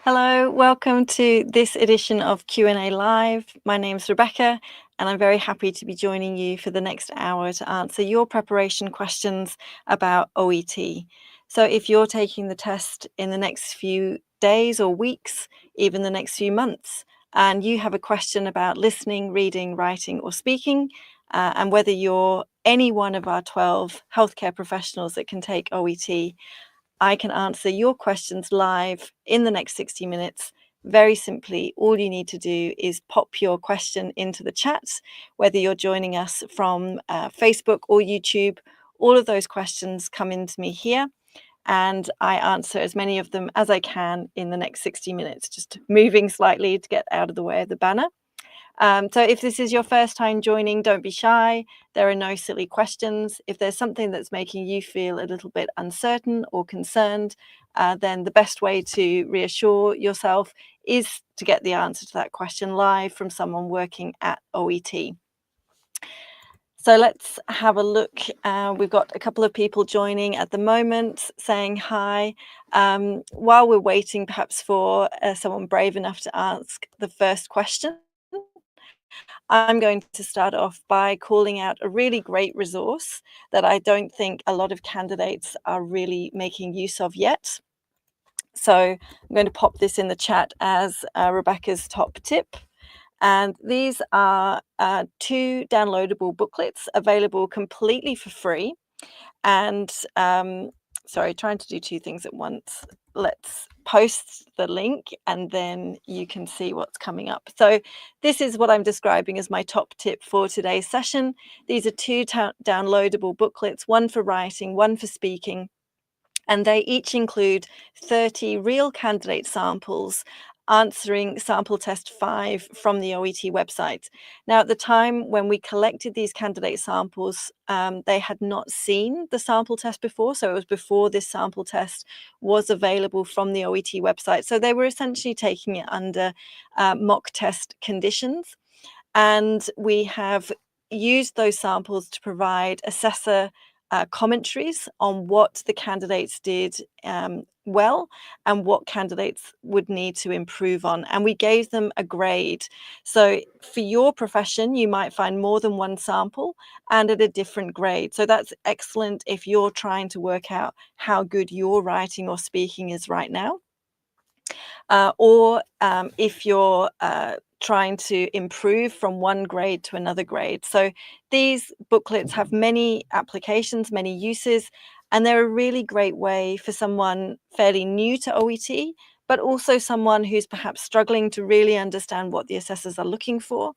Hello, welcome to this edition of Q&A Live. My name's Rebecca, and I'm very happy to be joining you for the next hour to answer your preparation questions about OET. So if you're taking the test in the next few days or weeks, even the next few months, and you have a question about listening, reading, writing, or speaking, and whether you're any one of our 12 healthcare professionals that can take OET, I can answer your questions live in the next 60 minutes. Very simply, all you need to do is pop your question into the chat, whether you're joining us from Facebook or YouTube. All of those questions come into me here, and I answer as many of them as I can in the next 60 minutes, just moving slightly to get out of the way of the banner. So if this is your first time joining, don't be shy. There are no silly questions. If there's something that's making you feel a little bit uncertain or concerned, then the best way to reassure yourself is to get the answer to that question live from someone working at OET. So let's have a look. We've got a couple of people joining at the moment saying hi. While we're waiting perhaps for someone brave enough to ask the first question, I'm going to start off by calling out a really great resource that I don't think a lot of candidates are really making use of yet. So I'm going to pop this in the chat as Rebecca's top tip. And these are 2 downloadable booklets available completely for free. And sorry, trying to do 2 things at once. Let's post the link and then you can see what's coming up. So this is what I'm describing as my top tip for today's session. These are 2 downloadable booklets, one for writing, one for speaking. And they each include 30 real candidate samples answering sample test 5 from the OET website. Now, at the time when we collected these candidate samples, they had not seen the sample test before. So it was before this sample test was available from the OET website. So they were essentially taking it under mock test conditions. And we have used those samples to provide assessor commentaries on what the candidates did well and what candidates would need to improve on. And we gave them a grade. So for your profession, you might find more than one sample and at a different grade. So that's excellent if you're trying to work out how good your writing or speaking is right now. Or if you're trying to improve from one grade to another grade. So these booklets have many applications, many uses, and they're a really great way for someone fairly new to OET, but also someone who's perhaps struggling to really understand what the assessors are looking for.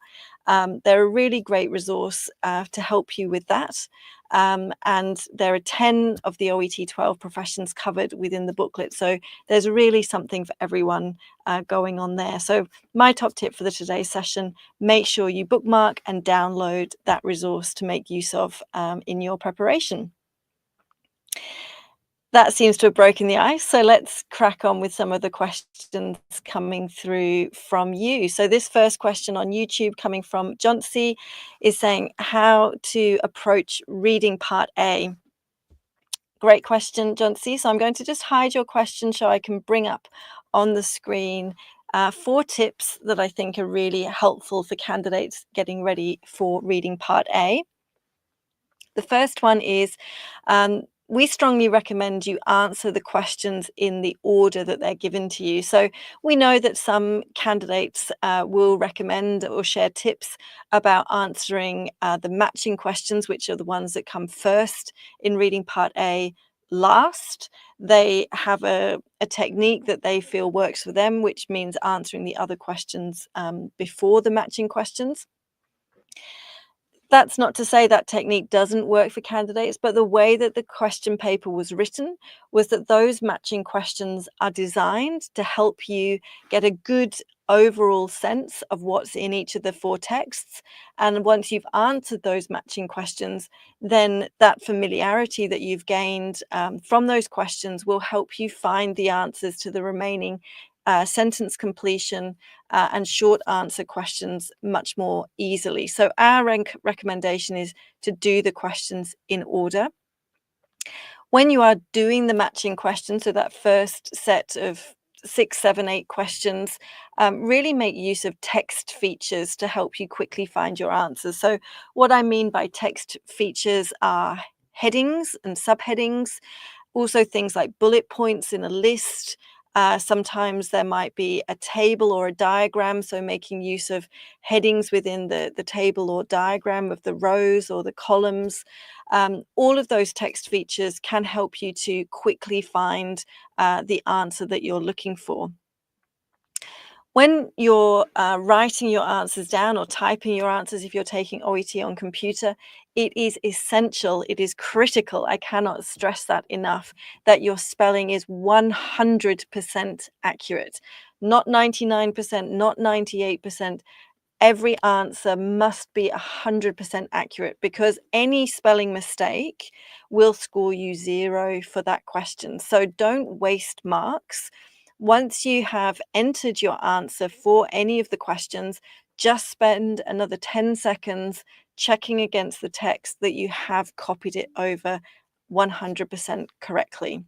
They're a really great resource to help you with that. And there are 10 of the OET 12 professions covered within the booklet. So there's really something for everyone going on there. So my top tip for today's session, make sure you bookmark and download that resource to make use of in your preparation. That seems to have broken the ice. So let's crack on with some of the questions coming through from you. So this first question on YouTube coming from Johnsy is saying how to approach reading part A. Great question, Johnsy. So I'm going to just hide your question so I can bring up on the screen 4 tips that I think are really helpful for candidates getting ready for reading part A. The first one is we strongly recommend you answer the questions in the order that they're given to you. So we know that some candidates will recommend or share tips about answering the matching questions, which are the ones that come first in reading part A, last. They have a technique that they feel works for them, which means answering the other questions before the matching questions. That's not to say that technique doesn't work for candidates, but the way that the question paper was written was that those matching questions are designed to help you get a good overall sense of what's in each of the 4 texts. And once you've answered those matching questions, then that familiarity that you've gained from those questions will help you find the answers to the remaining sentence completion and short answer questions much more easily. So our recommendation is to do the questions in order. When you are doing the matching questions, so that first set of 6, 7, 8 questions, really make use of text features to help you quickly find your answers. So what I mean by text features are headings and subheadings, also things like bullet points in a list. Sometimes there might be a table or a diagram, so making use of headings within the table or diagram of the rows or the columns. All of those text features can help you to quickly find the answer that you're looking for. When you're writing your answers down or typing your answers, if you're taking OET on computer, it is essential, it is critical, I cannot stress that enough, that your spelling is 100% accurate. Not 99%, not 98%. Every answer must be 100% accurate, because any spelling mistake will score you 0 for that question. So don't waste marks. Once you have entered your answer for any of the questions, just spend another 10 seconds checking against the text that you have copied it over 100% correctly.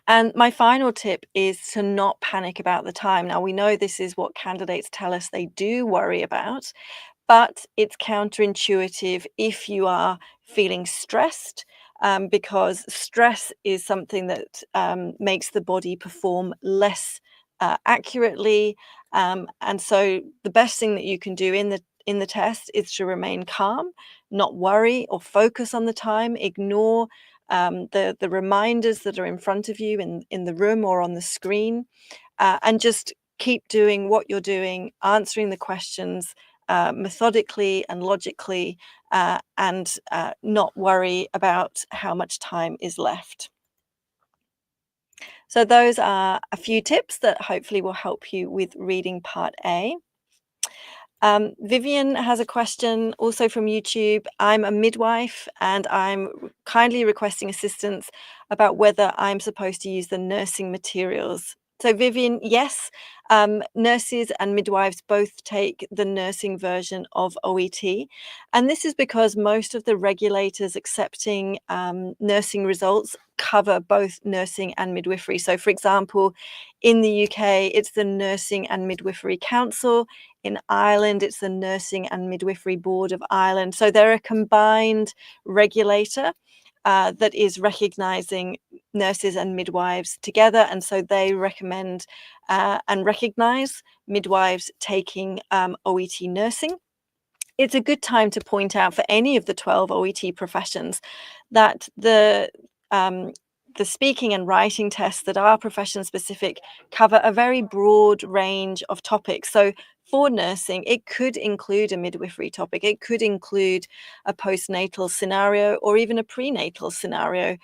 And my final tip is to not panic about the time. Now, we know this is what candidates tell us they do worry about, but it's counterintuitive if you are feeling stressed, because stress is something that makes the body perform less accurately. And so the best thing that you can do in the test is to remain calm, not worry or focus on the time, ignore the reminders that are in front of you in the room or on the screen, and just keep doing what you're doing, answering the questions methodically and logically, and not worry about how much time is left. So those are a few tips that hopefully will help you with reading part A. Vivian has a question also from YouTube. I'm a midwife and I'm kindly requesting assistance about whether I'm supposed to use the nursing materials. So Vivian, yes, nurses and midwives both take the nursing version of OET. And this is because most of the regulators accepting nursing results cover both nursing and midwifery. So for example, in the UK, it's the Nursing and Midwifery Council. In Ireland, it's the Nursing and Midwifery Board of Ireland. So they're a combined regulator that is recognising nurses and midwives together. And so they recommend and recognise midwives taking OET nursing. It's a good time to point out for any of the 12 OET professions that the speaking and writing tests that are profession specific cover a very broad range of topics. So for nursing, it could include a midwifery topic, it could include a postnatal scenario or even a prenatal scenario.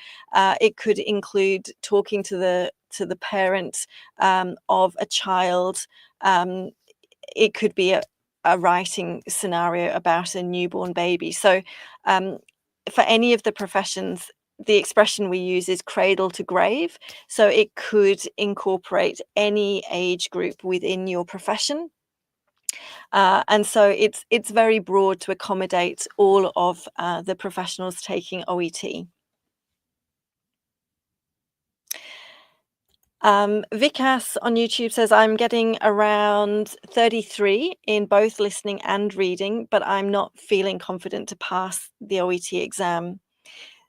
It could include talking to the parent of a child. It could be a writing scenario about a newborn baby. So for any of the professions, the expression we use is cradle to grave. So it could incorporate any age group within your profession. And so it's very broad to accommodate all of the professionals taking OET. Vikas on YouTube says, I'm getting around 33 in both listening and reading, but I'm not feeling confident to pass the OET exam.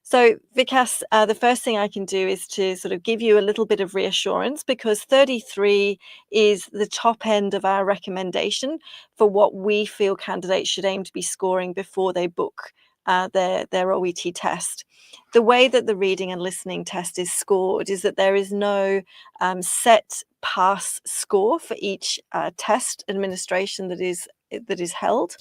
So Vikas, the first thing I can do is to sort of give you a little bit of reassurance, because 33 is the top end of our recommendation for what we feel candidates should aim to be scoring before they book their OET test. The way that the reading and listening test is scored is that there is no set pass score for each test administration that is held.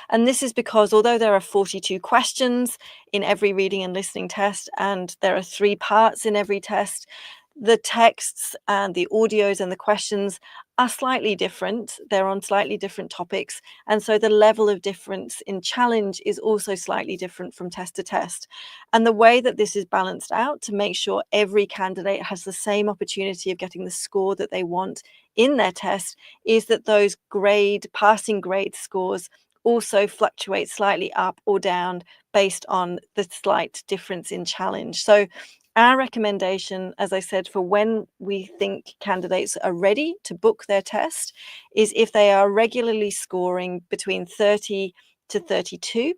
And this is because although there are 42 questions in every reading and listening test, and there are 3 parts in every test, the texts and the audios and the questions are slightly different. They're on slightly different topics. And so the level of difference in challenge is also slightly different from test to test. And the way that this is balanced out to make sure every candidate has the same opportunity of getting the score that they want in their test is that those passing grade scores also fluctuate slightly up or down based on the slight difference in challenge. So Our recommendation, as I said, for when we think candidates are ready to book their test is if they are regularly scoring between 30 to 32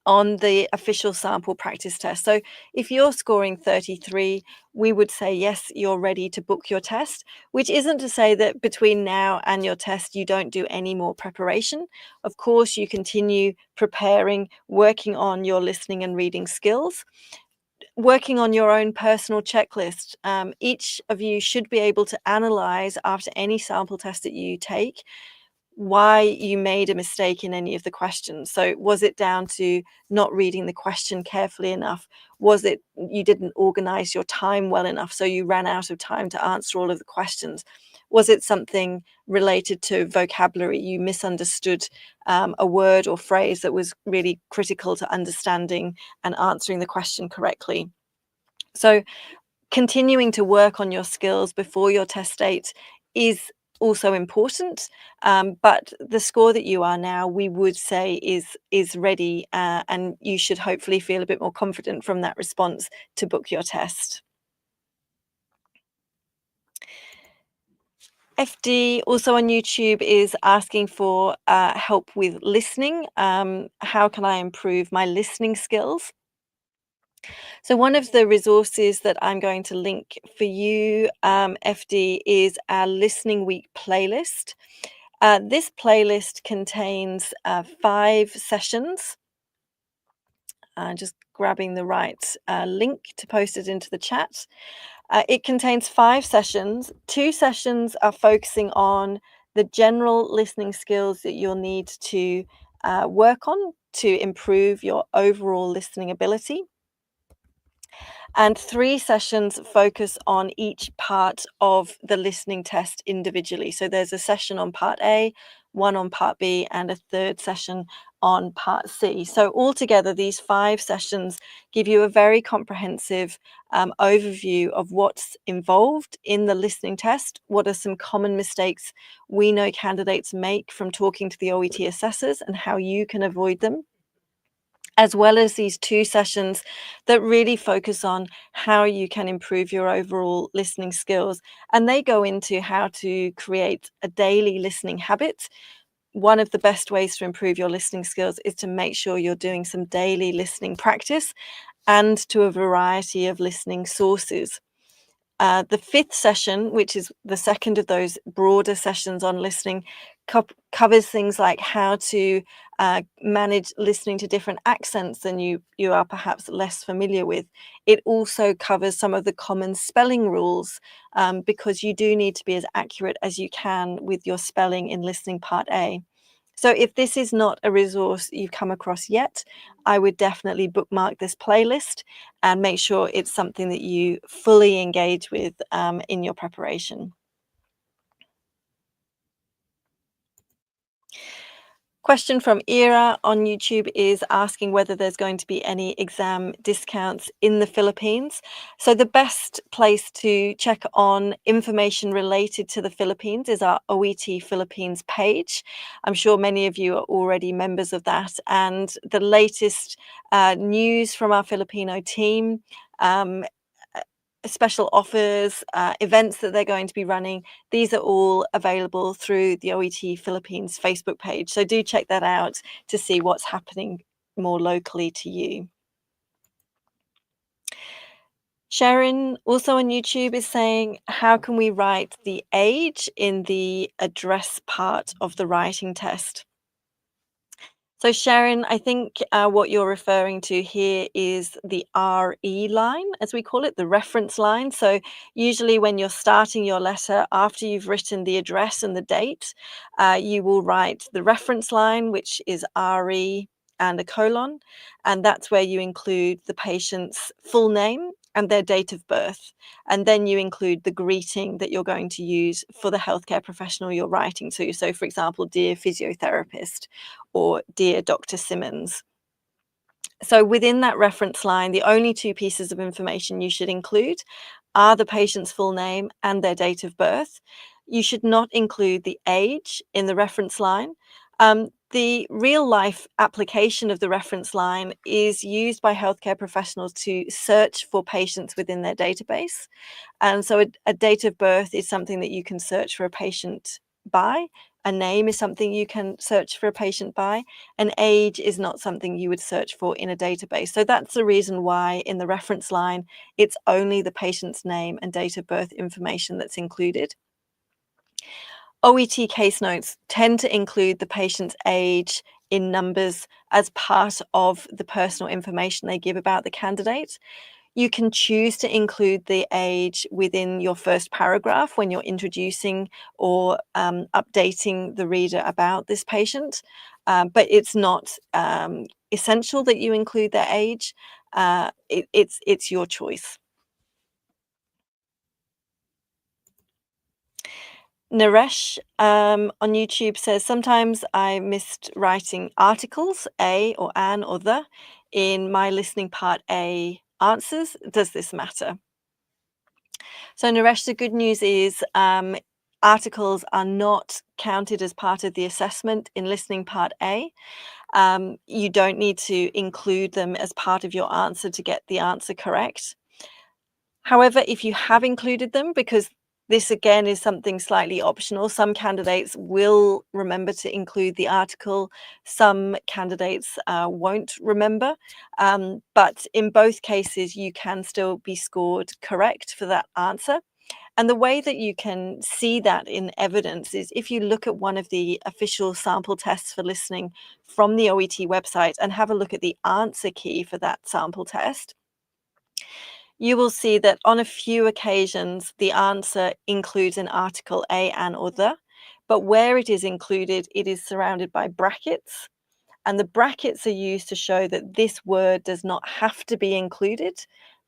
on the official sample practice test. So if you're scoring 33, we would say, yes, you're ready to book your test, which isn't to say that between now and your test, you don't do any more preparation. Of course, you continue preparing, working on your listening and reading skills, working on your own personal checklist. Each of you should be able to analyze after any sample test that you take why you made a mistake in any of the questions. So was it down to not reading the question carefully enough? Was it you didn't organize your time well enough, so you ran out of time to answer all of the questions? Was it something related to vocabulary? You misunderstood a word or phrase that was really critical to understanding and answering the question correctly. So continuing to work on your skills before your test date is also important, but the score that you are now, we would say is ready, and you should hopefully feel a bit more confident from that response to book your test. FD, also on YouTube, is asking for help with listening. How can I improve my listening skills? So one of the resources that I'm going to link for you, FD, is our Listening Week playlist. This playlist contains 5 sessions. Just grabbing the right link to post it into the chat. It contains 5 sessions. 2 sessions are focusing on the general listening skills that you'll need to work on to improve your overall listening ability. And 3 sessions focus on each part of the listening test individually. So there's a session on part A, one on part B, and a third session on part C. So altogether, these 5 sessions give you a very comprehensive overview of what's involved in the listening test. What are some common mistakes we know candidates make from talking to the OET assessors, and how you can avoid them, as well as these 2 sessions that really focus on how you can improve your overall listening skills. And they go into how to create a daily listening habit. One of the best ways to improve your listening skills is to make sure you're doing some daily listening practice and to a variety of listening sources. The 5th session, which is the second of those broader sessions on listening, covers things like how to manage listening to different accents than you are perhaps less familiar with. It also covers some of the common spelling rules, because you do need to be as accurate as you can with your spelling in listening part A. So if this is not a resource you've come across yet, I would definitely bookmark this playlist and make sure it's something that you fully engage with in your preparation. Question from Ira on YouTube is asking whether there's going to be any exam discounts in the Philippines. So the best place to check on information related to the Philippines is our OET Philippines page. I'm sure many of you are already members of that. And the latest news from our Filipino team, um, special offers, events that they're going to be running, these are all available through the OET Philippines Facebook page. So do check that out to see what's happening more locally to you. Sharon, also on YouTube, is saying, how can we write the age in the address part of the writing test? So Sharon, I think what you're referring to here is the RE line, as we call it, the reference line. So usually when you're starting your letter, after you've written the address and the date, you will write the reference line, which is RE and a colon, and that's where you include the patient's full name and their date of birth. And then you include the greeting that you're going to use for the healthcare professional you're writing to. So for example, dear physiotherapist, or dear Dr. Simmons. So within that reference line, the only 2 pieces of information you should include are the patient's full name and their date of birth. You should not include the age in the reference line. The real life application of the reference line is used by healthcare professionals to search for patients within their database. And so a date of birth is something that you can search for a patient by. A name is something you can search for a patient by. An age is not something you would search for in a database. So that's the reason why in the reference line, it's only the patient's name and date of birth information that's included. OET case notes tend to include the patient's age in numbers as part of the personal information they give about the candidate. You can choose to include the age within your first paragraph when you're introducing or updating the reader about this patient, but it's not essential that you include their age. It's your choice. Naresh on YouTube says, sometimes I missed writing articles, a or an or the, in my listening part A answers. Does this matter? So, Naresh, the good news is articles are not counted as part of the assessment in listening part A. You don't need to include them as part of your answer to get the answer correct. However, if you have included them, because this again is something slightly optional, some candidates will remember to include the article, some candidates won't remember. But in both cases, you can still be scored correct for that answer. And the way that you can see that in evidence is if you look at one of the official sample tests for listening from the OET website and have a look at the answer key for that sample test, you will see that on a few occasions, the answer includes an article, a, an, or the, but where it is included, it is surrounded by brackets. And the brackets are used to show that this word does not have to be included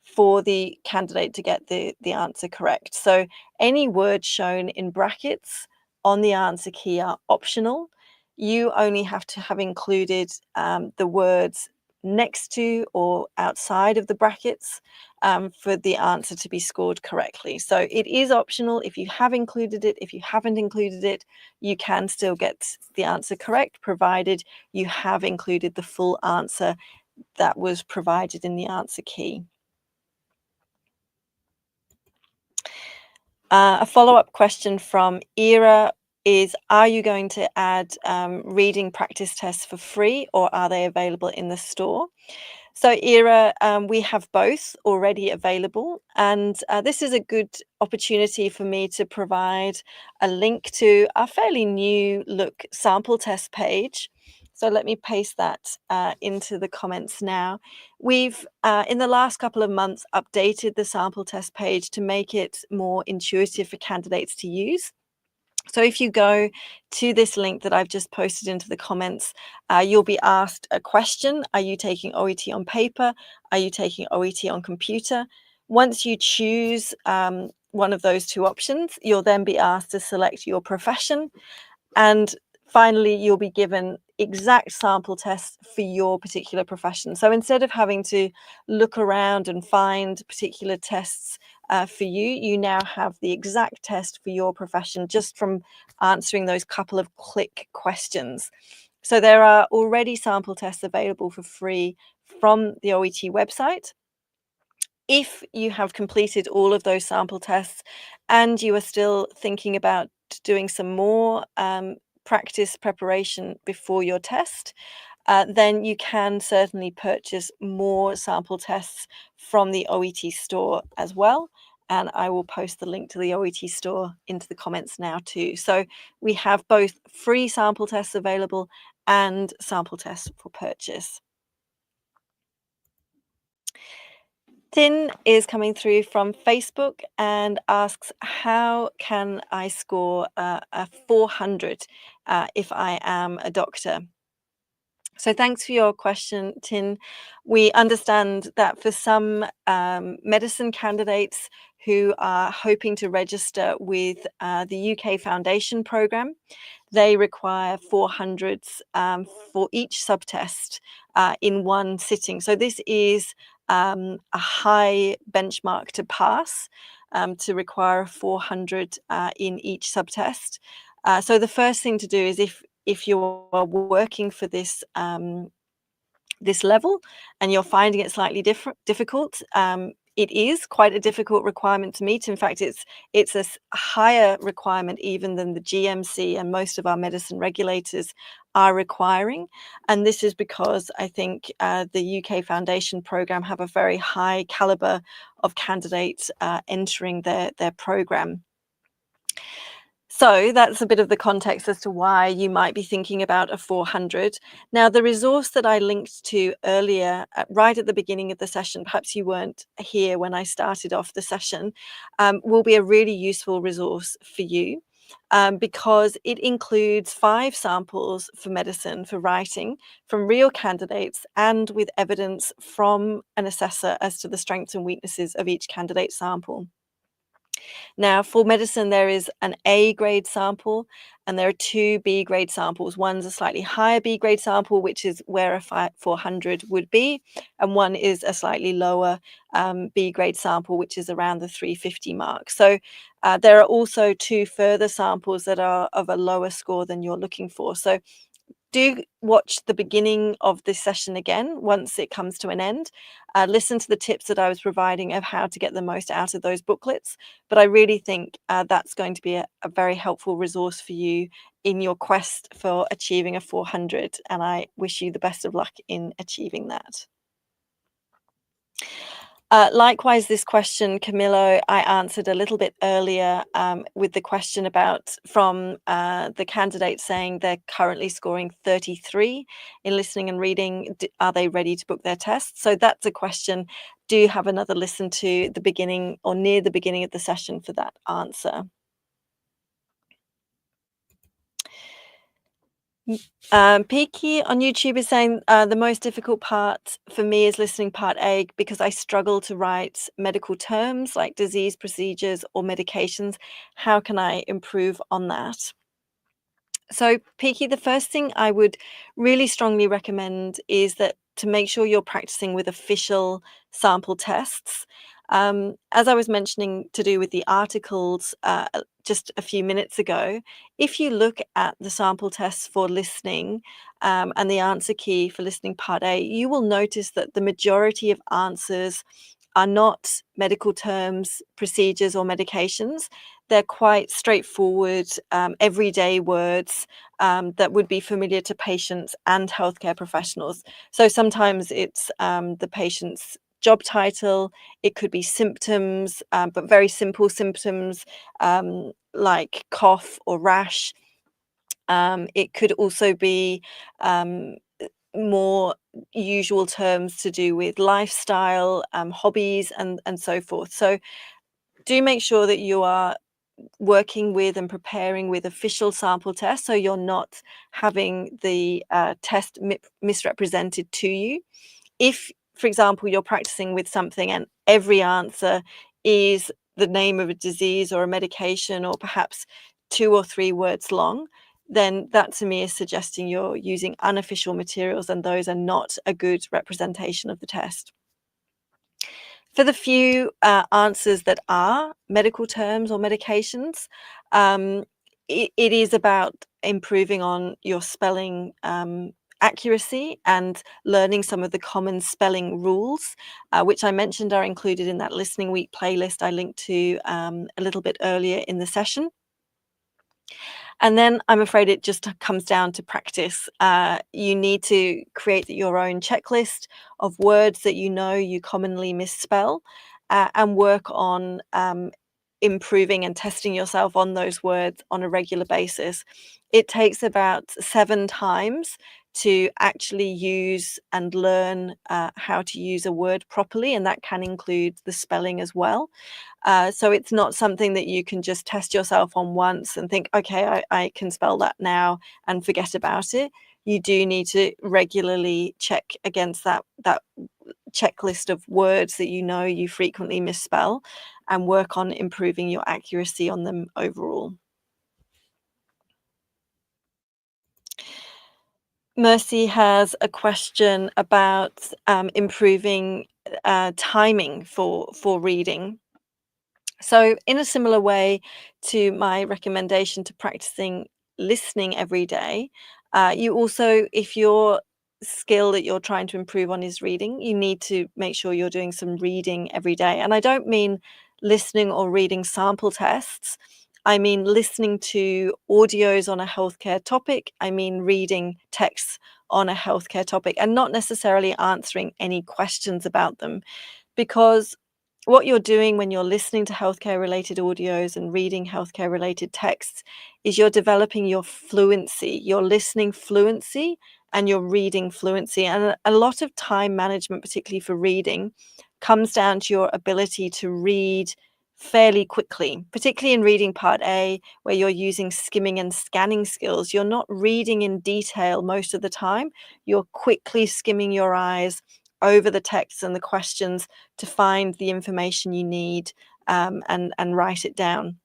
for the candidate to get the answer correct. So any words shown in brackets on the answer key are optional. You only have to have included the words next to or outside of the brackets for the answer to be scored correctly. So it is optional. If you have included it, if you haven't included it, you can still get the answer correct, provided you have included the full answer that was provided in the answer key. A follow-up question from Ira is, are you going to add reading practice tests for free, or are they available in the store? So Ira, we have both already available, and this is a good opportunity for me to provide a link to our fairly new look sample test page. So let me paste that into the comments now. We've, in the last couple of months, updated the sample test page to make it more intuitive for candidates to use. So if you go to this link that I've just posted into the comments, you'll be asked a question. Are you taking OET on paper? Are you taking OET on computer? Once you choose one of those two options, you'll then be asked to select your profession. And finally, you'll be given exact sample tests for your particular profession. So instead of having to look around and find particular tests for you, you now have the exact test for your profession just from answering those couple of click questions. So there are already sample tests available for free from the OET website. If you have completed all of those sample tests and you are still thinking about doing some more practice preparation before your test, then you can certainly purchase more sample tests from the OET store as well. And I will post the link to the OET store into the comments now too. So we have both free sample tests available and sample tests for purchase. Tin is coming through from Facebook and asks, how can I score a 400 if I am a doctor? So thanks for your question, Tin. We understand that for some medicine candidates who are hoping to register with the UK Foundation programme, they require 400s for each subtest in one sitting. So this is a high benchmark to pass, to require a 400 in each subtest. So the first thing to do is, if you are working for this level and you're finding it slightly difficult, it is quite a difficult requirement to meet. In fact, it's a higher requirement even than the GMC and most of our medicine regulators are requiring. And this is because I think the UK Foundation programme have a very high calibre of candidates entering their programme. So that's a bit of the context as to why you might be thinking about a 400. Now, the resource that I linked to earlier, right at the beginning of the session, perhaps you weren't here when I started off the session, will be a really useful resource for you. Because it includes 5 samples for medicine, for writing, from real candidates and with evidence from an assessor as to the strengths and weaknesses of each candidate sample. Now, for medicine, there is an A grade sample and there are 2 B grade samples. One's a slightly higher B grade sample, which is where a 400 would be, and one is a slightly lower B grade sample, which is around the 350 mark. So there are also 2 further samples that are of a lower score than you're looking for. So do watch the beginning of this session again once it comes to an end. Listen to the tips that I was providing of how to get the most out of those booklets. But I really think that's going to be a very helpful resource for you in your quest for achieving a 400. And I wish you the best of luck in achieving that. Likewise, this question, Camillo, I answered a little bit earlier with the question about from the candidate saying they're currently scoring 33 in listening and reading. Are they ready to book their test? So that's a question. Do have another listen to the beginning or near the beginning of the session for that answer. Peaky on YouTube is saying the most difficult part for me is listening part A because I struggle to write medical terms like disease procedures or medications. How can I improve on that? So, Peaky, the first thing I would really strongly recommend is that to make sure you're practicing with official sample tests. As I was mentioning to do with the articles just a few minutes ago, if you look at the sample tests for listening and the answer key for listening part A, you will notice that the majority of answers are not medical terms, procedures, or medications. They're quite straightforward, everyday words that would be familiar to patients and healthcare professionals. So sometimes it's the patient's job title, it could be symptoms, but very simple symptoms like cough or rash. It could also be more usual terms to do with lifestyle, hobbies, and so forth. So do make sure that you are working with and preparing with official sample tests so you're not having the test misrepresented to you. If, for example, you're practicing with something and every answer is the name of a disease or a medication or perhaps 2 or 3 words long, then that to me is suggesting you're using unofficial materials and those are not a good representation of the test. For the few answers that are medical terms or medications, it is about improving on your spelling accuracy and learning some of the common spelling rules, which I mentioned are included in that Listening Week playlist I linked to a little bit earlier in the session. And then I'm afraid it just comes down to practice. You need to create your own checklist of words that you know you commonly misspell and work on improving and testing yourself on those words on a regular basis. It takes about 7 times to actually use and learn how to use a word properly, and that can include the spelling as well. So it's not something that you can just test yourself on once and think, okay, I can spell that now and forget about it. You do need to regularly check against that checklist of words that you know you frequently misspell and work on improving your accuracy on them overall. Mercy has a question about improving timing for reading. So, in a similar way to my recommendation to practicing listening every day, You also, if your skill that you're trying to improve on is reading, you need to make sure you're doing some reading every day. And I don't mean listening or reading sample tests. I mean listening to audios on a healthcare topic. I mean reading texts on a healthcare topic and not necessarily answering any questions about them, because what you're doing when you're listening to healthcare related audios and reading healthcare related texts is you're developing your fluency, your listening fluency and your reading fluency. And a lot of time management, particularly for reading, comes down to your ability to read fairly quickly, particularly in reading part A, where you're using skimming and scanning skills. You're not reading in detail most of the time. You're quickly skimming your eyes over the texts and the questions to find the information you need, and write it down.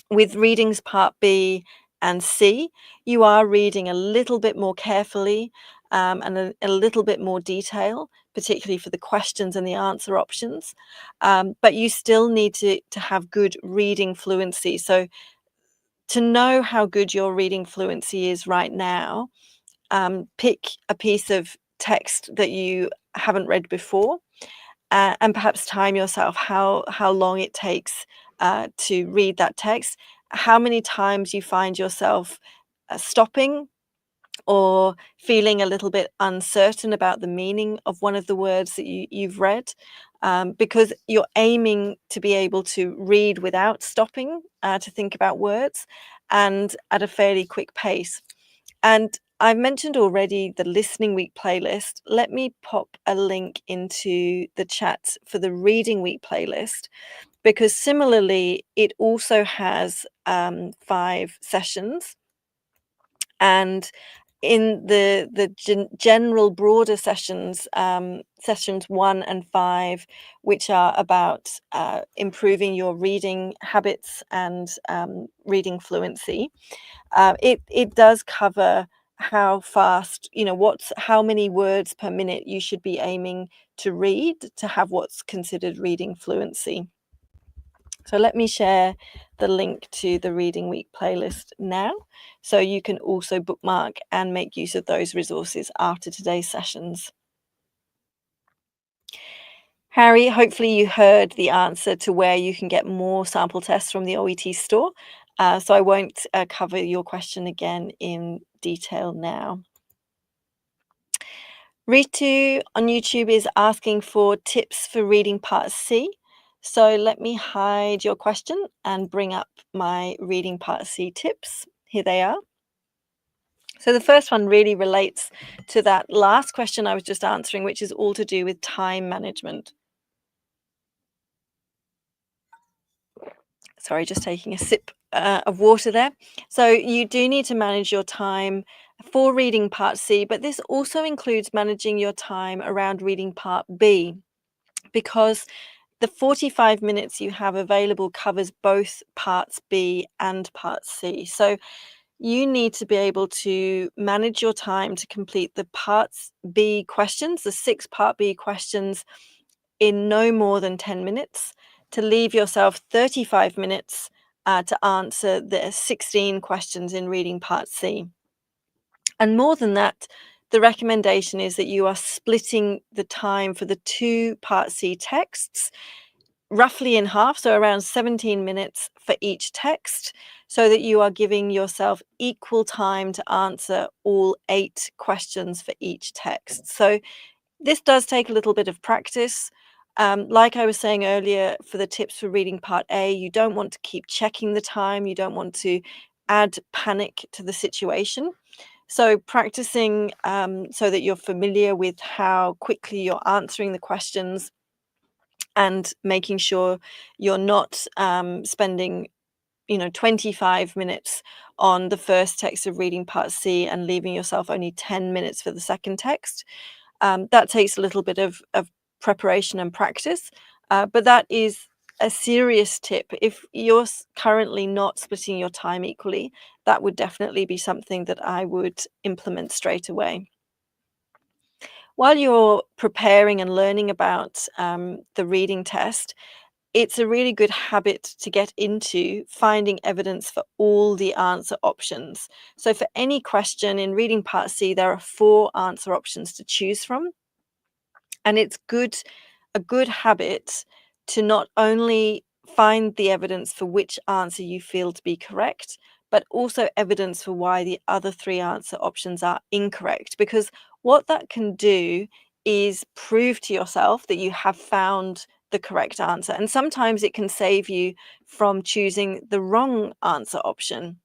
With readings part B and C, you are reading a little bit more carefully, and a little bit more detail, particularly for the questions and the answer options. But you still need to have good reading fluency. So to know how good your reading fluency is right now, pick a piece of text that you haven't read before, and perhaps time yourself how long it takes to read that text, how many times you find yourself stopping or feeling a little bit uncertain about the meaning of one of the words that you've read, because you're aiming to be able to read without stopping to think about words and at a fairly quick pace. And I've mentioned already the Listening Week playlist. Let me pop a link into the chat for the Reading Week playlist, because similarly, it also has 5 sessions. And in the general broader sessions, sessions 1 and 5, which are about improving your reading habits and reading fluency, it does cover how fast, how many words per minute you should be aiming to read to have what's considered reading fluency. So let me share the link to the Reading Week playlist now, so you can also bookmark and make use of those resources after today's sessions. Harry, hopefully you heard the answer to where you can get more sample tests from the OET store. So I won't cover your question again in detail now. Ritu on YouTube is asking for tips for reading part C. So let me hide your question and bring up my reading part C tips. Here they are. So the first one really relates to that last question I was just answering, which is all to do with time management. Sorry, just taking a sip of water there. So you do need to manage your time for reading part C, but this also includes managing your time around reading part B, because the 45 minutes you have available covers both parts B and part C. So you need to be able to manage your time to complete the parts B questions, the 6 part B questions, in no more than 10 minutes, to leave yourself 35 minutes to answer the 16 questions in reading part C. And more than that, the recommendation is that you are splitting the time for the 2 part C texts roughly in half, so around 17 minutes for each text, so that you are giving yourself equal time to answer all 8 questions for each text. So this does take a little bit of practice. Like I was saying earlier, for the tips for reading part A, you don't want to keep checking the time. You don't want to add panic to the situation. So practicing so that you're familiar with how quickly you're answering the questions, and making sure you're not spending 25 minutes on the first text of reading part C and leaving yourself only 10 minutes for the second text. That takes a little bit of preparation and practice, but that is a serious tip. If you're currently not splitting your time equally, that would definitely be something that I would implement straight away. While you're preparing and learning about the reading test, it's a really good habit to get into, finding evidence for all the answer options. So for any question in reading part C, there are 4 answer options to choose from. And it's a good habit to not only find the evidence for which answer you feel to be correct, but also evidence for why the other 3 answer options are incorrect. Because what that can do is prove to yourself that you have found the correct answer. And sometimes it can save you from choosing the wrong answer option.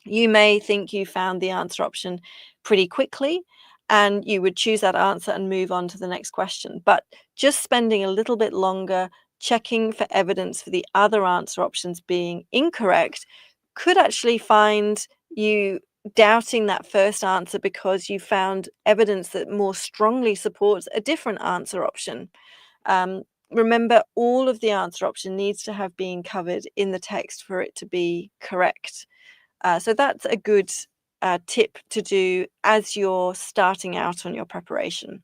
You may think you found the answer option pretty quickly, and you would choose that answer and move on to the next question. But just spending a little bit longer checking for evidence for the other answer options being incorrect could actually find you doubting that first answer because you found evidence that more strongly supports a different answer option. Um, Remember, all of the answer option needs to have been covered in the text for it to be correct. So that's a good tip to do as you're starting out on your preparation.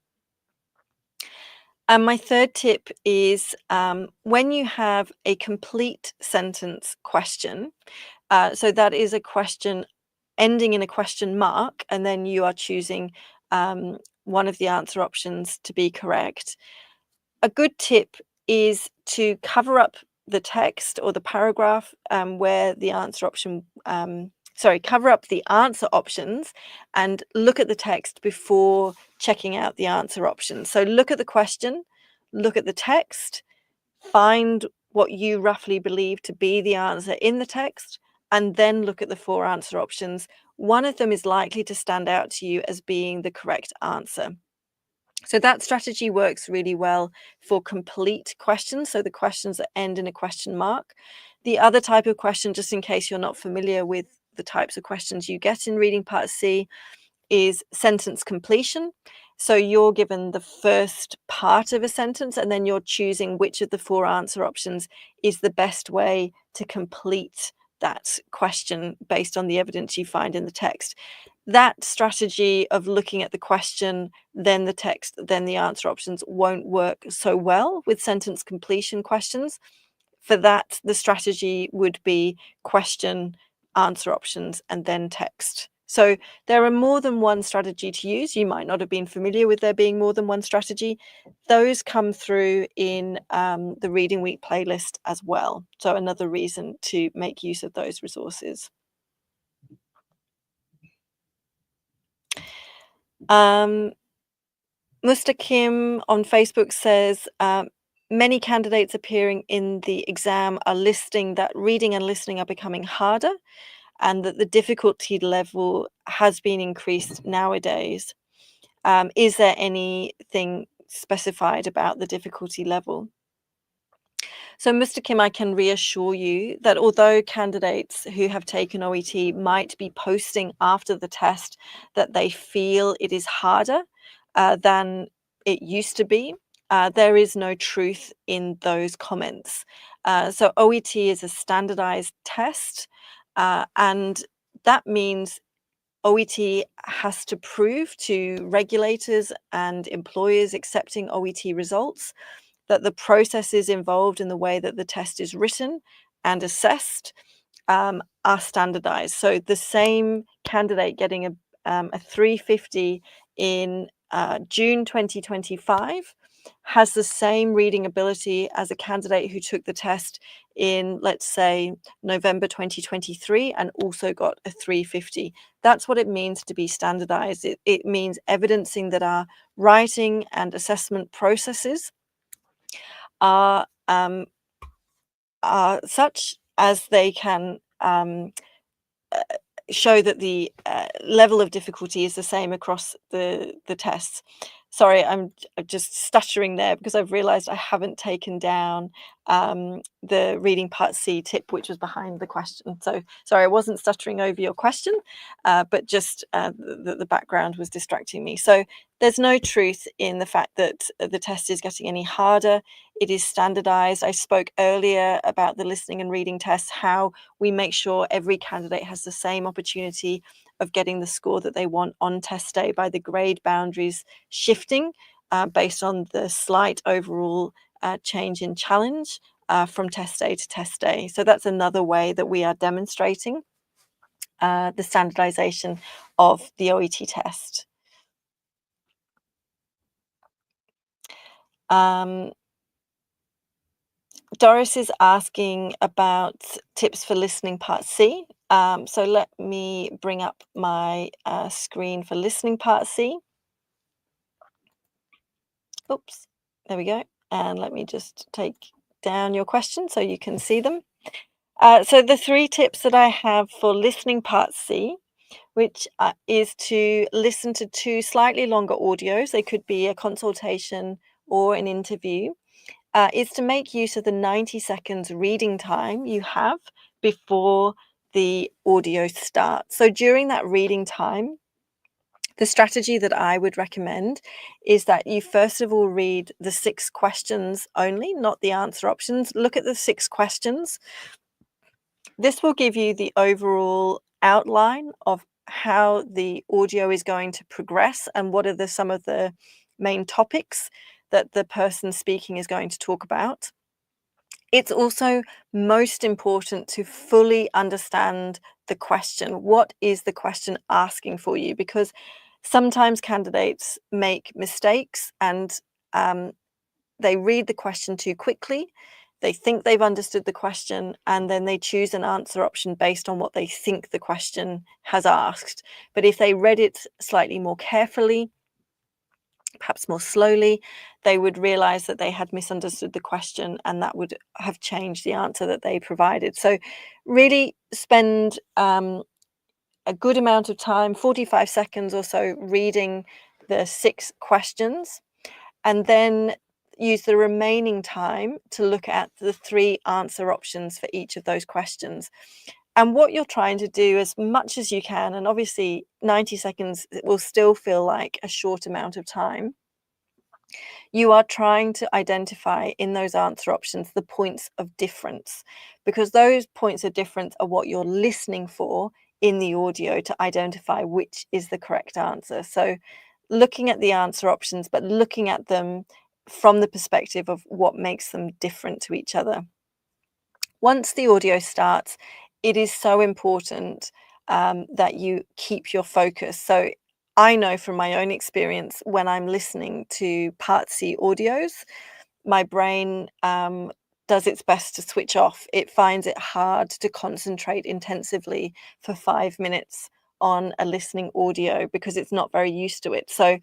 And my third tip is when you have a complete sentence question, so that is a question ending in a question mark, and then you are choosing one of the answer options to be correct. A good tip is to cover up the text or the paragraph where the answer option, cover up the answer options and look at the text before checking out the answer options. So look at the question, look at the text, find what you roughly believe to be the answer in the text, and then look at the 4 answer options. One of them is likely to stand out to you as being the correct answer. So that strategy works really well for complete questions, so the questions that end in a question mark. The other type of question, just in case you're not familiar with the types of questions you get in reading part C, is sentence completion. So you're given the first part of a sentence and then you're choosing which of the 4 answer options is the best way to complete that question based on the evidence you find in the text. That strategy of looking at the question, then the text, then the answer options won't work so well with sentence completion questions. For that, the strategy would be question, answer options, and then text. So there are more than one strategy to use. You might not have been familiar with there being more than one strategy. Those come through in the Reading Week playlist as well. So another reason to make use of those resources. Mr. Kim on Facebook says, many candidates appearing in the exam are listing that reading and listening are becoming harder and that the difficulty level has been increased nowadays. Is there anything specified about the difficulty level? So, Mr. Kim, I can reassure you that although candidates who have taken OET might be posting after the test that they feel it is harder than it used to be, there is no truth in those comments. So, OET is a standardized test, and that means OET has to prove to regulators and employers accepting OET results that the processes involved in the way that the test is written and assessed are standardized. So the same candidate getting a 350 in June 2025 has the same reading ability as a candidate who took the test in, let's say, November 2023 and also got a 350. That's what it means to be standardized. It means evidencing that our writing and assessment processes are such as they can show that the level of difficulty is the same across the tests. Sorry, I'm just stuttering there because I've realized I haven't taken down the reading part C tip, which was behind the question. So sorry, I wasn't stuttering over your question, but just the background was distracting me. So there's no truth in the fact that the test is getting any harder. It is standardized. I spoke earlier about the listening and reading tests, how we make sure every candidate has the same opportunity of getting the score that they want on test day by the grade boundaries shifting based on the slight overall change in challenge from test day to test day. So that's another way that we are demonstrating the standardization of the OET test. Doris is asking about tips for listening part C. So let me bring up my screen for listening part C. Oops, there we go. And let me just take down your question so you can see them. So the 3 tips that I have for listening part C, which is to listen to 2 slightly longer audios. They could be a consultation or an interview. Is to make use of the 90 seconds reading time you have before the audio starts. So during that reading time, the strategy that I would recommend is that you first of all read the 6 questions only, not the answer options. Look at the 6 questions. This will give you the overall outline of how the audio is going to progress and what are some of the main topics that the person speaking is going to talk about. It's also most important to fully understand the question. What is the question asking for you? Because sometimes candidates make mistakes and they read the question too quickly. They think they've understood the question and then they choose an answer option based on what they think the question has asked. But if they read it slightly more carefully, perhaps more slowly, they would realize that they had misunderstood the question and that would have changed the answer that they provided. So really spend a good amount of time, 45 seconds or so, reading the 6 questions, and then use the remaining time to look at the 3 answer options for each of those questions. And what you're trying to do as much as you can, and obviously 90 seconds will still feel like a short amount of time, you are trying to identify in those answer options the points of difference, because those points of difference are what you're listening for in the audio to identify which is the correct answer. So looking at the answer options, but looking at them from the perspective of what makes them different to each other. Once the audio starts, it is so important that you keep your focus. So I know from my own experience when I'm listening to Part C audios, my brain does its best to switch off. It finds it hard to concentrate intensively for 5 minutes on a listening audio because it's not very used to it. So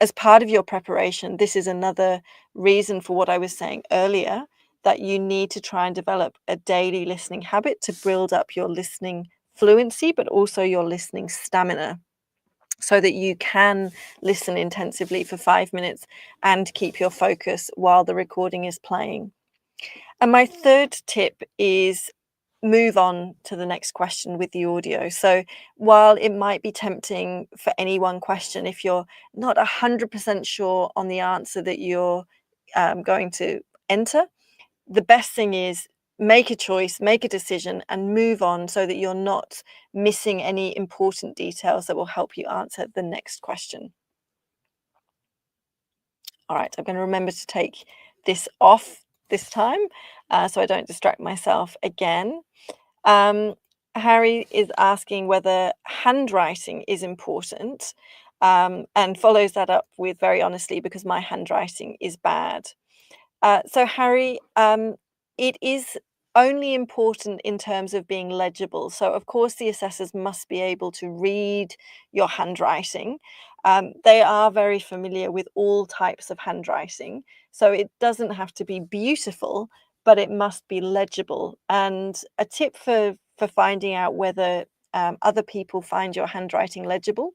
as part of your preparation, this is another reason for what I was saying earlier, that you need to try and develop a daily listening habit to build up your listening fluency, but also your listening stamina, so that you can listen intensively for 5 minutes and keep your focus while the recording is playing. And my third tip is move on to the next question with the audio. So while it might be tempting for any one question, if you're not 100% sure on the answer that you're going to enter, the best thing is make a choice, make a decision, and move on so that you're not missing any important details that will help you answer the next question. All right, I'm going to remember to take this off this time so I don't distract myself again. Harry is asking whether handwriting is important and follows that up with very honestly, because my handwriting is bad. So Harry, it is only important in terms of being legible. So of course the assessors must be able to read your handwriting. They are very familiar with all types of handwriting. So it doesn't have to be beautiful, but it must be legible. And a tip for finding out whether other people find your handwriting legible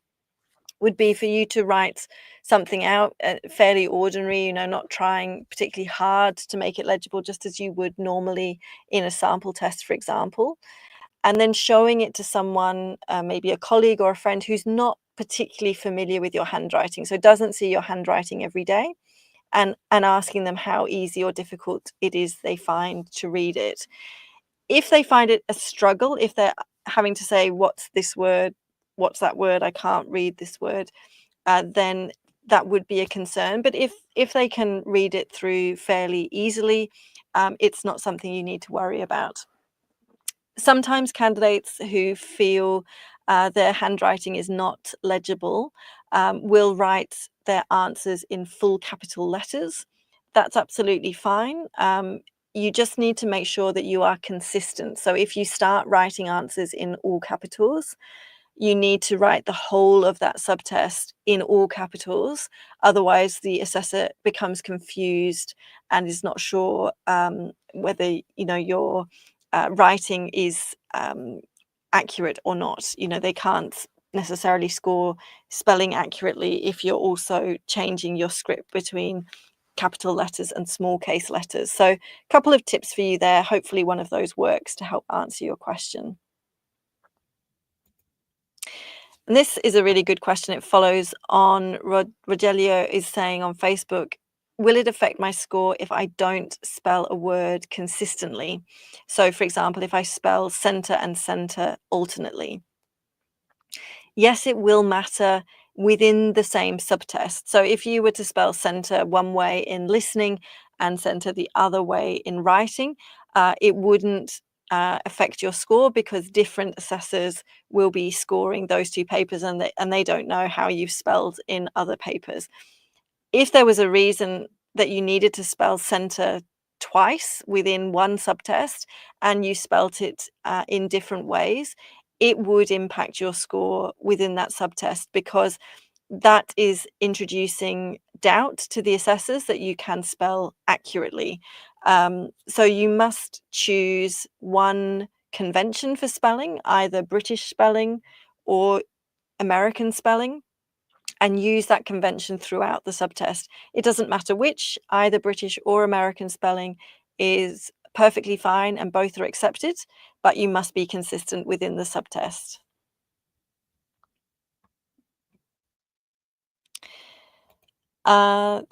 would be for you to write something out fairly ordinary, not trying particularly hard to make it legible, just as you would normally in a sample test, for example, and then showing it to someone, maybe a colleague or a friend who's not particularly familiar with your handwriting, so doesn't see your handwriting every day, and asking them how easy or difficult it is they find to read it. If they find it a struggle, if they're having to say, "What's this word? What's that word? I can't read this word," then that would be a concern. But if they can read it through fairly easily, it's not something you need to worry about. Sometimes candidates who feel their handwriting is not legible will write their answers in full capital letters. That's absolutely fine. You just need to make sure that you are consistent. So if you start writing answers in all capitals, you need to write the whole of that subtest in all capitals. Otherwise, the assessor becomes confused and is not sure whether your writing is accurate or not. They can't necessarily score spelling accurately if you're also changing your script between capital letters and small case letters. So, a couple of tips for you there. Hopefully, one of those works to help answer your question. And this is a really good question. It follows on Rogelio is saying on Facebook, will it affect my score if I don't spell a word consistently? So, for example, if I spell center and center alternately. Yes, it will matter within the same subtest. So if you were to spell center one way in listening and center the other way in writing, it wouldn't affect your score because different assessors will be scoring those two papers and they don't know how you've spelled in other papers. If there was a reason that you needed to spell center twice within one subtest and you spelt it in different ways, it would impact your score within that subtest because that is introducing doubt to the assessors that you can spell accurately. So you must choose one convention for spelling, either British spelling or American spelling, and use that convention throughout the subtest. It doesn't matter which, either British or American spelling is perfectly fine and both are accepted, but you must be consistent within the subtest.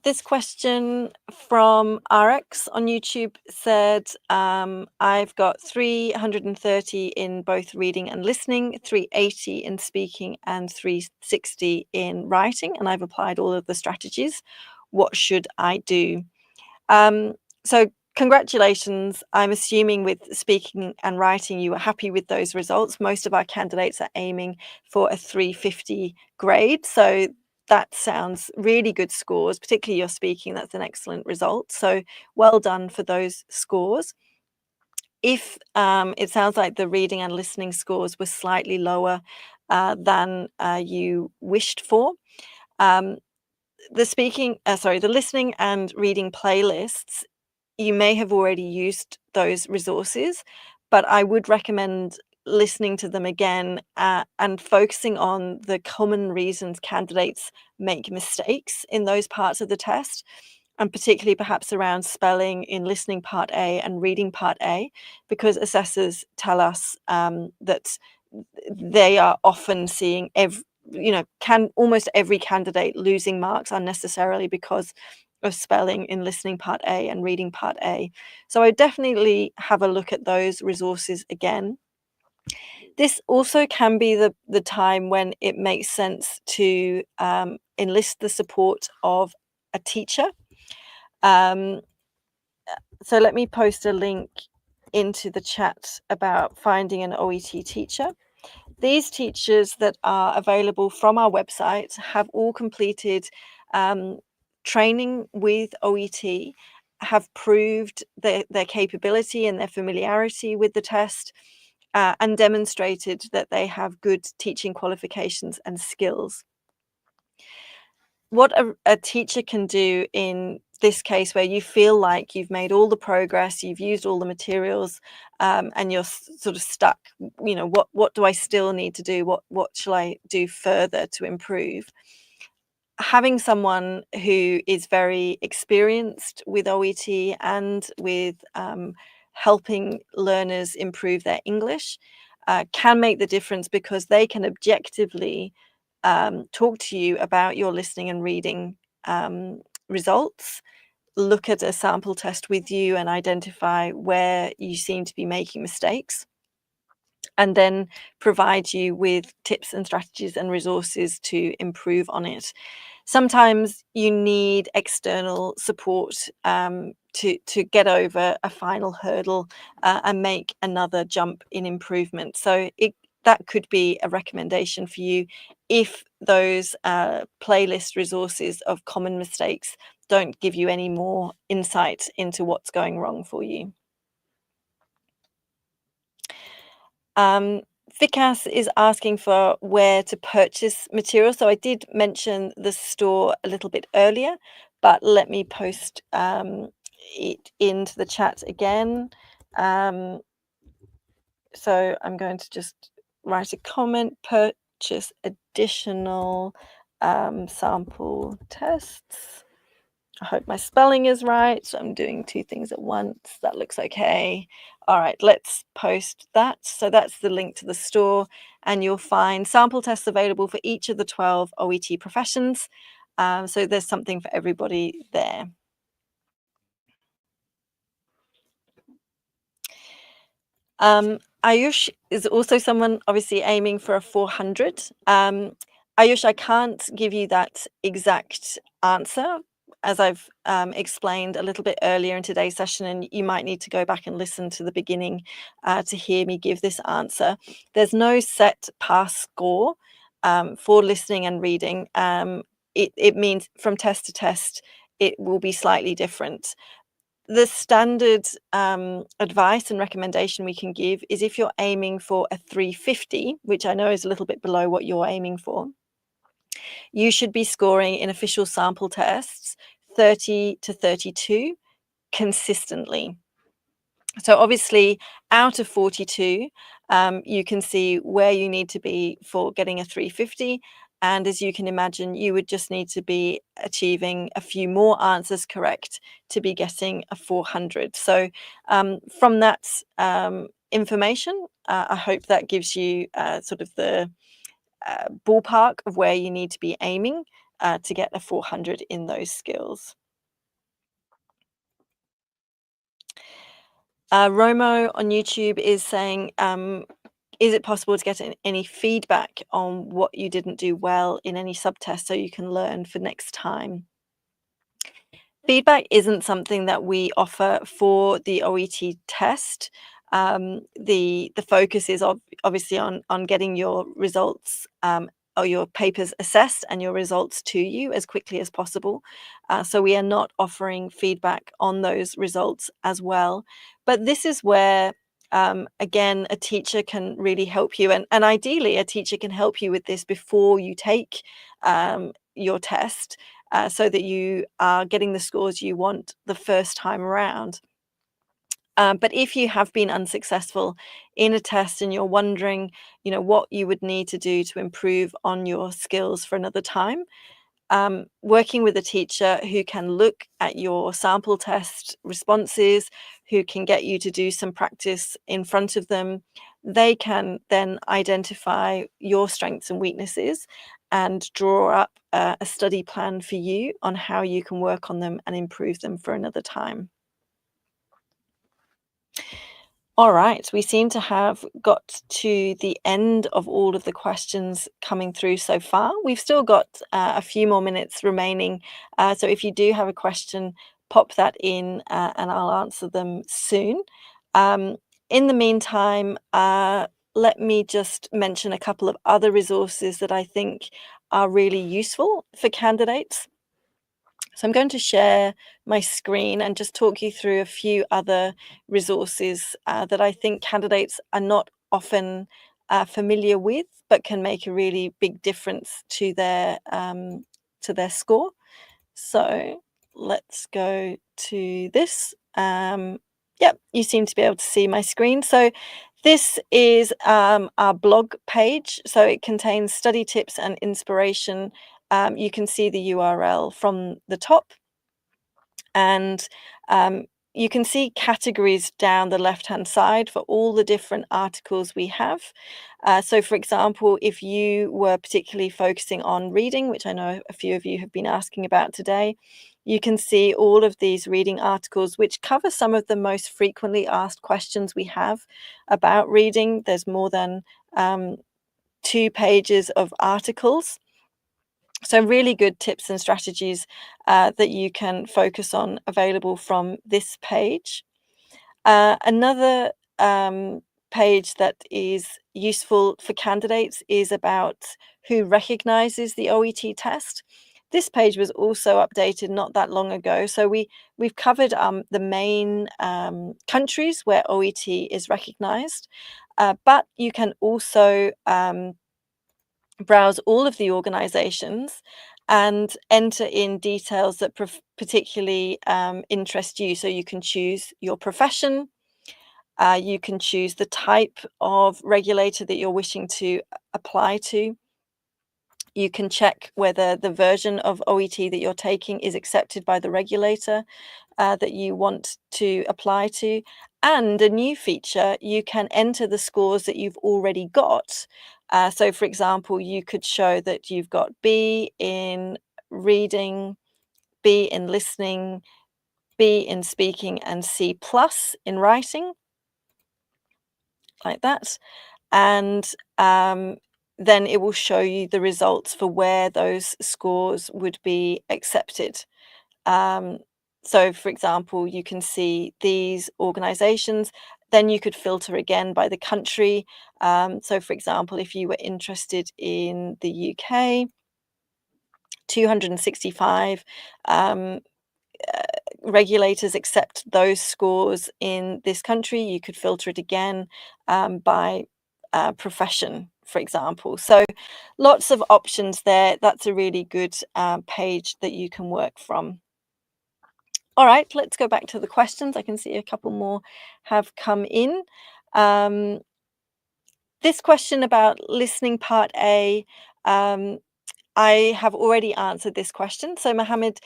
This question from RX on YouTube said, I've got 330 in both reading and listening, 380 in speaking, and 360 in writing, and I've applied all of the strategies. What should I do? So congratulations. I'm assuming with speaking and writing, you were happy with those results. Most of our candidates are aiming for a 350 grade. So that sounds really good scores, particularly your speaking. That's an excellent result. So well done for those scores. If it sounds like the reading and listening scores were slightly lower than you wished for, um, the listening and reading playlists, you may have already used those resources, but I would recommend listening to them again and focusing on the common reasons candidates make mistakes in those parts of the test, and particularly perhaps around spelling in listening part A and reading part A, because assessors tell us that they are often seeing almost every candidate losing marks unnecessarily because of spelling in listening part A and reading part A. So I definitely have a look at those resources again. This also can be the time when it makes sense to enlist the support of a teacher. Um, so let me post a link into the chat about finding an OET teacher. These teachers that are available from our website have all completed training with OET, have proved their capability and their familiarity with the test, and demonstrated that they have good teaching qualifications and skills. What a teacher can do in this case where you feel like you've made all the progress, you've used all the materials, and you're sort of stuck, what do I still need to do? What shall I do further to improve? Having someone who is very experienced with OET and with helping learners improve their English can make the difference because they can objectively talk to you about your listening and reading results, look at a sample test with you and identify where you seem to be making mistakes, and then provide you with tips and strategies and resources to improve on it. Sometimes you need external support to get over a final hurdle and make another jump in improvement. So that could be a recommendation for you if those playlist resources of common mistakes don't give you any more insight into what's going wrong for you. Um, Vikas is asking for where to purchase material. So I did mention the store a little bit earlier, but let me post it into the chat again. Um, so I'm going to just write a comment, purchase additional sample tests. I hope my spelling is right. So I'm doing two things at once. That looks okay. All right, let's post that. So that's the link to the store, and you'll find sample tests available for each of the 12 OET professions. So there's something for everybody there. Ayush is also someone obviously aiming for a 400. Ayush, I can't give you that exact answer, as I've explained a little bit earlier in today's session, and you might need to go back and listen to the beginning to hear me give this answer. There's no set pass score for listening and reading. It means from test to test, it will be slightly different. The standard advice and recommendation we can give is if you're aiming for a 350, which I know is a little bit below what you're aiming for, you should be scoring in official sample tests 30 to 32 consistently. So obviously, out of 42, you can see where you need to be for getting a 350. And as you can imagine, you would just need to be achieving a few more answers correct to be getting a 400. So from that information, I hope that gives you sort of the ballpark of where you need to be aiming to get a 400 in those skills. Romo on YouTube is saying, is it possible to get any feedback on what you didn't do well in any subtest so you can learn for next time? Feedback isn't something that we offer for the OET test. The focus is obviously on getting your results or your papers assessed and your results to you as quickly as possible. So we are not offering feedback on those results as well. But this is where, again, a teacher can really help you. And ideally, a teacher can help you with this before you take your test so that you are getting the scores you want the first time around. But if you have been unsuccessful in a test and you're wondering, what you would need to do to improve on your skills for another time, working with a teacher who can look at your sample test responses, who can get you to do some practice in front of them, they can then identify your strengths and weaknesses and draw up a study plan for you on how you can work on them and improve them for another time. All right, we seem to have got to the end of all of the questions coming through so far. We've still got a few more minutes remaining. So if you do have a question, pop that in and I'll answer them soon. In the meantime, let me just mention a couple of other resources that I think are really useful for candidates. So I'm going to share my screen and just talk you through a few other resources that I think candidates are not often familiar with, but can make a really big difference to their score. So let's go to this. Yep, you seem to be able to see my screen. So this is our blog page. So it contains study tips and inspiration. You can see the URL from the top, and you can see categories down the left-hand side for all the different articles we have. So for example, if you were particularly focusing on reading, which I know a few of you have been asking about today, you can see all of these reading articles, which cover some of the most frequently asked questions we have about reading. There's more than 2 pages of articles. So really good tips and strategies that you can focus on available from this page. Another page that is useful for candidates is about who recognizes the OET test. This page was also updated not that long ago. So we've covered the main countries where OET is recognized, but you can also browse all of the organizations and enter in details that particularly interest you. So you can choose your profession, you can choose the type of regulator that you're wishing to apply to. You can check whether the version of OET that you're taking is accepted by the regulator that you want to apply to. And a new feature, you can enter the scores that you've already got. So, for example, you could show that you've got B in reading, B in listening, B in speaking, and C plus in writing, like that. And then it will show you the results for where those scores would be accepted. Um, so, for example, you can see these organizations, then you could filter again by the country. So, for example, if you were interested in the UK, 265 um, regulators accept those scores in this country. You could filter it again by profession, for example. So lots of options there. That's a really good page that you can work from. All right, let's go back to the questions. I can see a couple more have come in. This question about listening part A, I have already answered this question. So, Mohammed,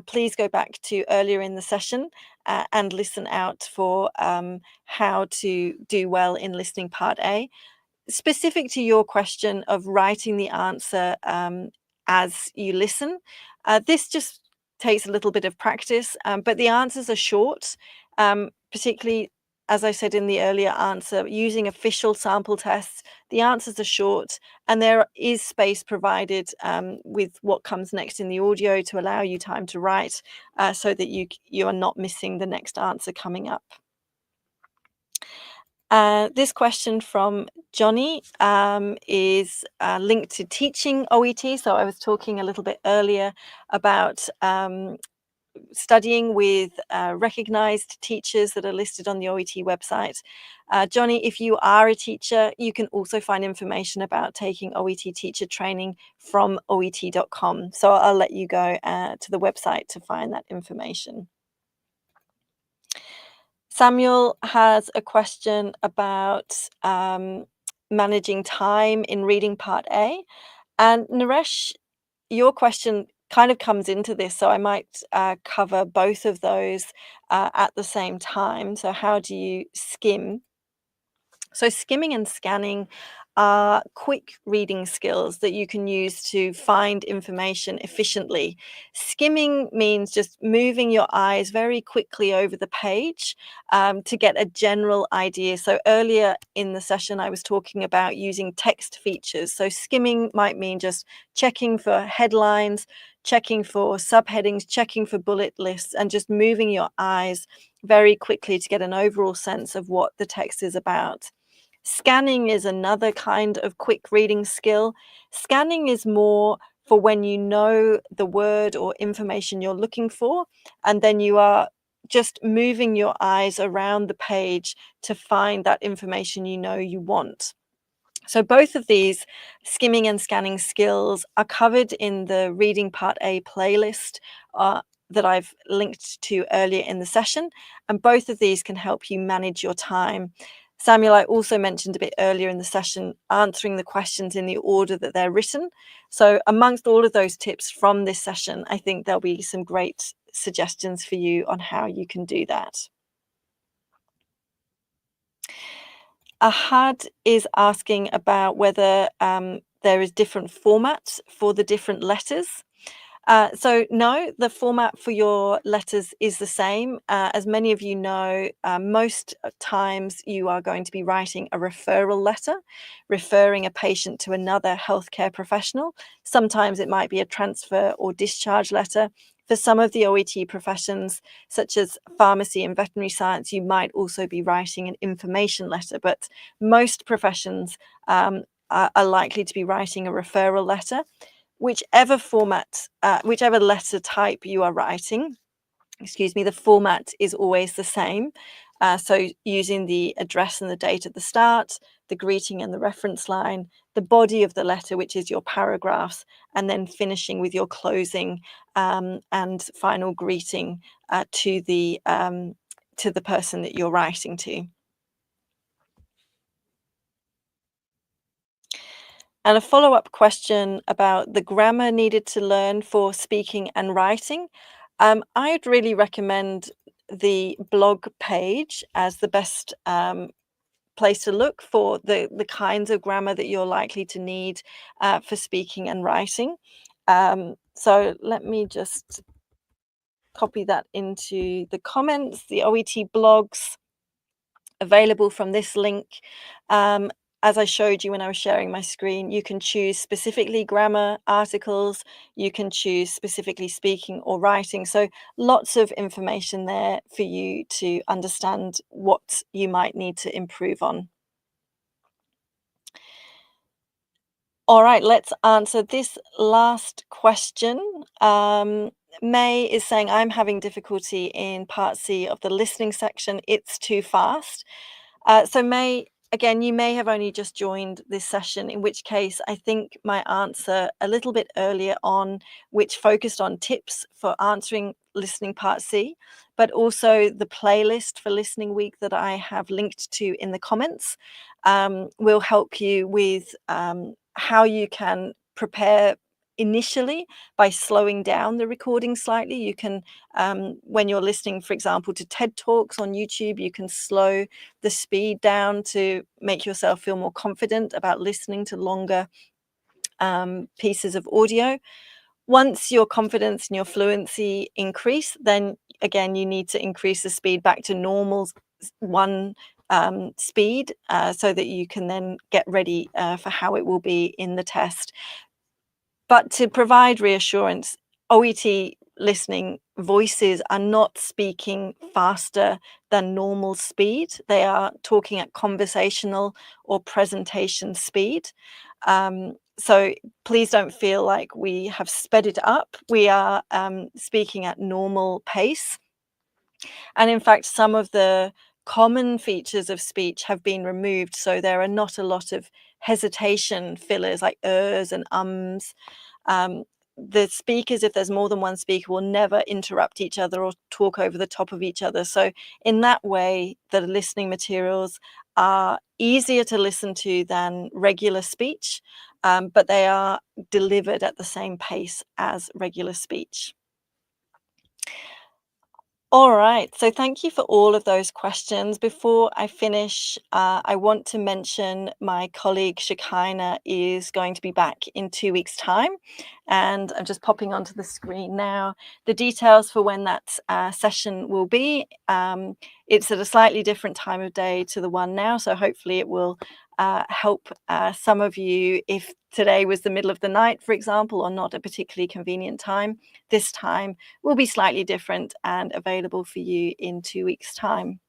please go back to earlier in the session and listen out for how to do well in listening part A. Specific to your question of writing the answer as you listen, this just takes a little bit of practice, but the answers are short, particularly as I said in the earlier answer, using official sample tests, the answers are short and there is space provided with what comes next in the audio to allow you time to write so that you are not missing the next answer coming up. This question from Johnny is linked to teaching OET. So I was talking a little bit earlier about studying with recognized teachers that are listed on the OET website. Johnny, if you are a teacher, you can also find information about taking OET teacher training from oet.com. So I'll let you go to the website to find that information. Samuel has a question about managing time in reading part A. And Naresh, your question kind of comes into this, so I might cover both of those at the same time. So how do you skim? So skimming and scanning are quick reading skills that you can use to find information efficiently. Skimming means just moving your eyes very quickly over the page to get a general idea. So earlier in the session, I was talking about using text features. So skimming might mean just checking for headlines, checking for subheadings, checking for bullet lists, and just moving your eyes very quickly to get an overall sense of what the text is about. Scanning is another kind of quick reading skill. Scanning is more for when you know the word or information you're looking for, and then you are just moving your eyes around the page to find that information you know you want. So both of these skimming and scanning skills are covered in the Reading Part A playlist that I've linked to earlier in the session, and both of these can help you manage your time. Samuel, I also mentioned a bit earlier in the session, answering the questions in the order that they're written. So amongst all of those tips from this session, I think there'll be some great suggestions for you on how you can do that. Ahad is asking about whether there is different formats for the different letters. So no, the format for your letters is the same. As many of you know, most times you are going to be writing a referral letter, referring a patient to another healthcare professional. Sometimes it might be a transfer or discharge letter. For some of the OET professions, such as pharmacy and veterinary science, you might also be writing an information letter, but most professions are likely to be writing a referral letter. Whichever format, whichever letter type you are writing, excuse me, the format is always the same. So using the address and the date at the start, the greeting and the reference line, the body of the letter, which is your paragraphs, and then finishing with your closing and final greeting to the person that you're writing to. And a follow-up question about the grammar needed to learn for speaking and writing. I'd really recommend the blog page as the best place to look for the kinds of grammar that you're likely to need for speaking and writing. So let me just copy that into the comments. The OET blogs available from this link. Um, as I showed you when I was sharing my screen, you can choose specifically grammar articles, you can choose specifically speaking or writing. So lots of information there for you to understand what you might need to improve on. All right, let's answer this last question. May is saying, I'm having difficulty in part C of the listening section. It's too fast. So May, again, you may have only just joined this session, in which case I think my answer a little bit earlier on, which focused on tips for answering listening part C, but also the playlist for listening week that I have linked to in the comments, will help you with how you can prepare initially by slowing down the recording slightly. You can, when you're listening, for example, to TED Talks on YouTube, you can slow the speed down to make yourself feel more confident about listening to longer pieces of audio. Once your confidence and your fluency increase, then again, you need to increase the speed back to normal one speed so that you can then get ready for how it will be in the test. But to provide reassurance, OET listening voices are not speaking faster than normal speed. They are talking at conversational or presentation speed. So please don't feel like we have sped it up. We are speaking at normal pace. And in fact, some of the common features of speech have been removed. So there are not a lot of hesitation fillers like ers and ums. Um, the speakers, if there's more than one speaker, will never interrupt each other or talk over the top of each other. So in that way, the listening materials are easier to listen to than regular speech, but they are delivered at the same pace as regular speech. All right, so thank you for all of those questions. Before I finish, I want to mention my colleague Shekinah is going to be back in 2 weeks' time, and I'm just popping onto the screen now the details for when that session will be. It's at a slightly different time of day to the one now, so hopefully it will help some of you if today was the middle of the night, for example, or not a particularly convenient time. This time will be slightly different and available for you in 2 weeks' time.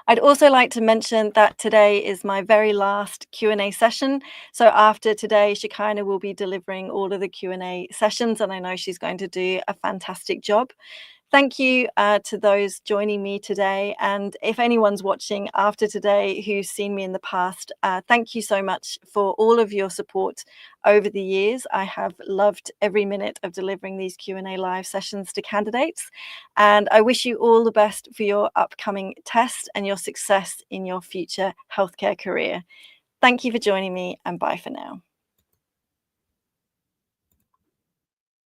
I'd also like to mention that today is my very last Q&A session. So after today, Shekinah will be delivering all of the Q&A sessions, and I know she's going to do a fantastic job. Thank you to those joining me today. And if anyone's watching after today who's seen me in the past, thank you so much for all of your support over the years. I have loved every minute of delivering these Q&A live sessions to candidates. And I wish you all the best for your upcoming test and your success in your future healthcare career. Thank you for joining me, and bye for now.